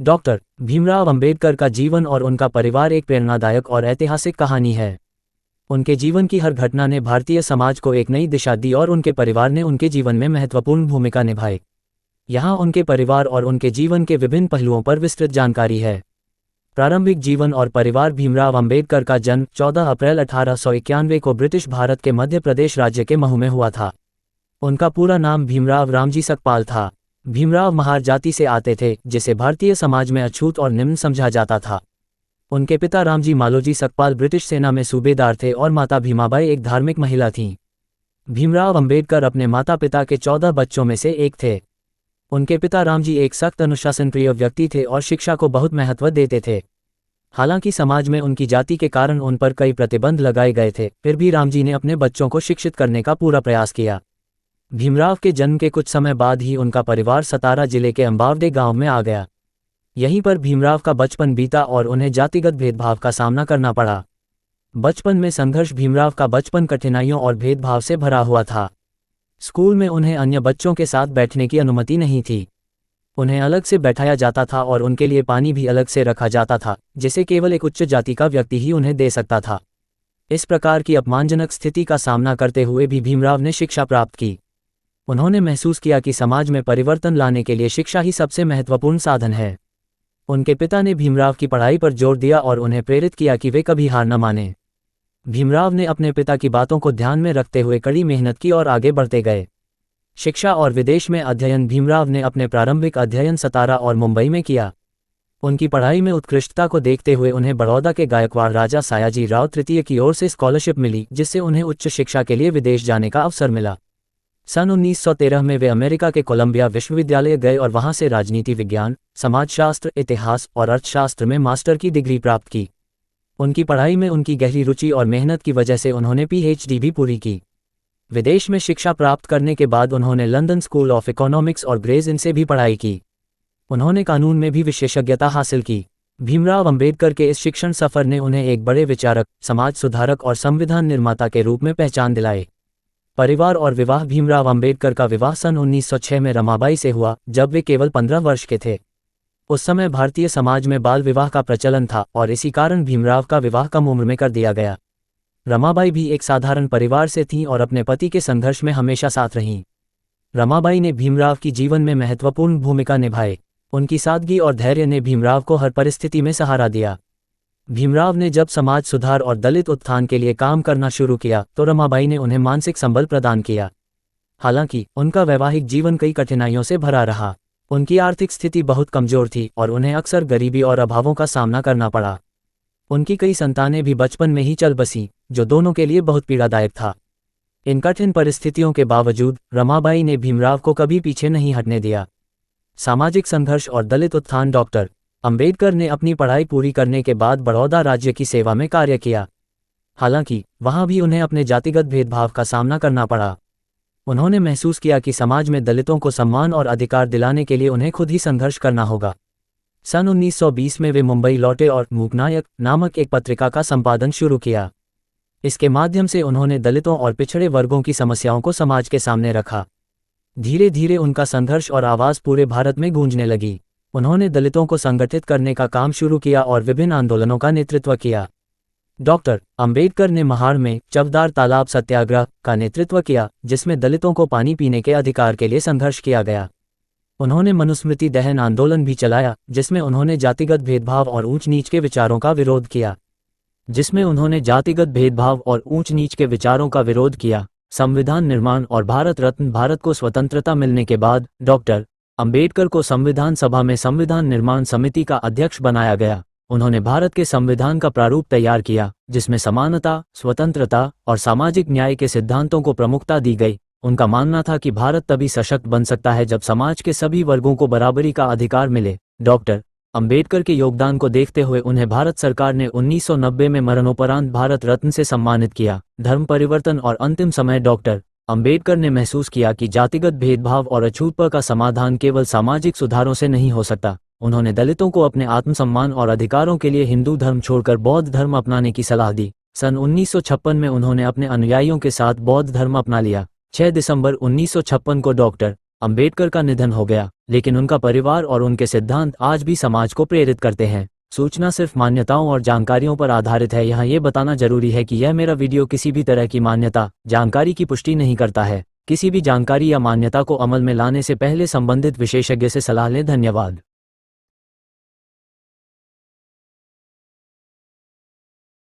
Doctor Bhimrao Ambedkar का जीवन और उनका परिवार एक प्रेरणादायक और ऐतिहासिक कहानी है। उनके जीवन की हर घटना ने भारतीय समाज को एक नई दिशा दी और उनके परिवार ने उनके जीवन में महत्वपूर्ण भूमिका निभाई। यहाँ उनके परिवार और उनके जीवन के विभिन्न पहलुओं पर विस्तृत जानकारी है। प्रारंभिक जीवन और परिवार। भीमराव अंबेडकर का जन्म 14 अप्रैल 1891 को ब्रिटिश भारत के मध्य प्रदेश राज्य के महू में हुआ था। उनका पूरा नाम भीमराव रामजी सकपाल था। भीमराव महार जाति से आते थे, जिसे भारतीय समाज में अछूत और निम्न समझा जाता था। उनके पिता रामजी मालोजी सकपाल ब्रिटिश सेना में सूबेदार थे और माता भीमाबाई एक धार्मिक महिला थीं। भीमराव अंबेडकर अपने माता पिता के 14 बच्चों में से एक थे। उनके पिता रामजी एक सख्त अनुशासनप्रिय व्यक्ति थे और शिक्षा को बहुत महत्व देते थे। हालांकि समाज में उनकी जाति के कारण उन पर कई प्रतिबंध लगाए गए थे, फिर भी रामजी ने अपने बच्चों को शिक्षित करने का पूरा प्रयास किया। भीमराव के जन्म के कुछ समय बाद ही उनका परिवार सतारा जिले के अंबावडे गांव में आ गया। यहीं पर भीमराव का बचपन बीता और उन्हें जातिगत भेदभाव का सामना करना पड़ा। बचपन में संघर्ष। भीमराव का बचपन कठिनाइयों और भेदभाव से भरा हुआ था। स्कूल में उन्हें अन्य बच्चों के साथ बैठने की अनुमति नहीं थी। उन्हें अलग से बैठाया जाता था और उनके लिए पानी भी अलग से रखा जाता था, जिसे केवल एक उच्च जाति का व्यक्ति ही उन्हें दे सकता था। इस प्रकार की अपमानजनक स्थिति का सामना करते हुए भी भीमराव ने शिक्षा प्राप्त की। उन्होंने महसूस किया कि समाज में परिवर्तन लाने के लिए शिक्षा ही सबसे महत्वपूर्ण साधन है। उनके पिता ने भीमराव की पढ़ाई पर जोर दिया और उन्हें प्रेरित किया कि वे कभी हार न मानें। भीमराव ने अपने पिता की बातों को ध्यान में रखते हुए कड़ी मेहनत की और आगे बढ़ते गए। शिक्षा और विदेश में अध्ययन। भीमराव ने अपने प्रारंभिक अध्ययन सतारा और मुंबई में किया। उनकी पढ़ाई में उत्कृष्टता को देखते हुए उन्हें बड़ौदा के गायकवाड़ राजा सायाजी राव तृतीय की ओर से स्कॉलरशिप मिली, जिससे उन्हें उच्च शिक्षा के लिए विदेश जाने का अवसर मिला। सन 1913 में वे अमेरिका के कोलंबिया विश्वविद्यालय गए और वहां से राजनीति विज्ञान, समाजशास्त्र, इतिहास और अर्थशास्त्र में मास्टर की डिग्री प्राप्त की। उनकी पढ़ाई में उनकी गहरी रुचि और मेहनत की वजह से उन्होंने पीएचडी भी पूरी की। विदेश में शिक्षा प्राप्त करने के बाद उन्होंने लंदन स्कूल ऑफ इकोनॉमिक्स और ग्रेज इनसे भी पढ़ाई की। उन्होंने कानून में भी विशेषज्ञता हासिल की। भीमराव अंबेडकर के इस शिक्षण सफर ने उन्हें एक बड़े विचारक, समाज सुधारक और संविधान निर्माता के रूप में पहचान दिलाई। परिवार और विवाह। भीमराव अंबेडकर का विवाह सन 1906 में रमाबाई से हुआ, जब वे केवल 15 वर्ष के थे। उस समय भारतीय समाज में बाल विवाह का प्रचलन था और इसी कारण भीमराव का विवाह कम उम्र में कर दिया गया। रमाबाई भी एक साधारण परिवार से थीं और अपने पति के संघर्ष में हमेशा साथ रहीं। रमाबाई ने भीमराव की जीवन में महत्वपूर्ण भूमिका निभाई। उनकी सादगी और धैर्य ने भीमराव को हर परिस्थिति में सहारा दिया। भीमराव ने जब समाज सुधार और दलित उत्थान के लिए काम करना शुरू किया तो रमाबाई ने उन्हें मानसिक संबल प्रदान किया। हालांकि उनका वैवाहिक जीवन कई कठिनाइयों से भरा रहा। उनकी आर्थिक स्थिति बहुत कमजोर थी और उन्हें अक्सर गरीबी और अभावों का सामना करना पड़ा। उनकी कई संतानें भी बचपन में ही चल बसीं, जो दोनों के लिए बहुत पीड़ादायक था। इन कठिन परिस्थितियों के बावजूद रमाबाई ने भीमराव को कभी पीछे नहीं हटने दिया। सामाजिक संघर्ष और दलित उत्थान। डॉक्टर अंबेडकर ने अपनी पढ़ाई पूरी करने के बाद बड़ौदा राज्य की सेवा में कार्य किया। हालांकि वहां भी उन्हें अपने जातिगत भेदभाव का सामना करना पड़ा। उन्होंने महसूस किया कि समाज में दलितों को सम्मान और अधिकार दिलाने के लिए उन्हें खुद ही संघर्ष करना होगा। सन 1920 में वे मुंबई लौटे और मूकनायक नामक एक पत्रिका का संपादन शुरू किया। इसके माध्यम से उन्होंने दलितों और पिछड़े वर्गों की समस्याओं को समाज के सामने रखा। धीरे धीरे उनका संघर्ष और आवाज़ पूरे भारत में गूंजने लगी। उन्होंने दलितों को संगठित करने का काम शुरू किया और विभिन्न आंदोलनों का नेतृत्व किया। डॉक्टर अंबेडकर ने महाड़ में चवदार तालाब सत्याग्रह का नेतृत्व किया, जिसमें दलितों को पानी पीने के अधिकार के लिए संघर्ष किया गया। उन्होंने मनुस्मृति दहन आंदोलन भी चलाया, जिसमें उन्होंने जातिगत भेदभाव और ऊंच नीच के विचारों का विरोध किया। संविधान निर्माण और भारत रत्न। भारत को स्वतंत्रता मिलने के बाद डॉक्टर अंबेडकर को संविधान सभा में संविधान निर्माण समिति का अध्यक्ष बनाया गया। उन्होंने भारत के संविधान का प्रारूप तैयार किया, जिसमें समानता, स्वतंत्रता और सामाजिक न्याय के सिद्धांतों को प्रमुखता दी गई। उनका मानना था कि भारत तभी सशक्त बन सकता है जब समाज के सभी वर्गों को बराबरी का अधिकार मिले। डॉक्टर अंबेडकर के योगदान को देखते हुए उन्हें भारत सरकार ने 1990 में मरणोपरांत भारत रत्न से सम्मानित किया। धर्म परिवर्तन और अंतिम समय। डॉक्टर अंबेडकर ने महसूस किया कि जातिगत भेदभाव और अछूतपन का समाधान केवल सामाजिक सुधारों से नहीं हो सकता। उन्होंने दलितों को अपने आत्मसम्मान और अधिकारों के लिए हिंदू धर्म छोड़कर बौद्ध धर्म अपनाने की सलाह दी। सन 1956 में उन्होंने अपने अनुयायियों के साथ बौद्ध धर्म अपना लिया। 6 दिसंबर 1956 को डॉक्टर अंबेडकर का निधन हो गया, लेकिन उनका परिवार और उनके सिद्धांत आज भी समाज को प्रेरित करते हैं। सूचना सिर्फ मान्यताओं और जानकारियों पर आधारित है। यहाँ ये बताना जरूरी है कि यह मेरा वीडियो किसी भी तरह की मान्यता, जानकारी की पुष्टि नहीं करता है। किसी भी जानकारी या मान्यता को अमल में लाने से पहले संबंधित विशेषज्ञ से सलाह लें। धन्यवाद।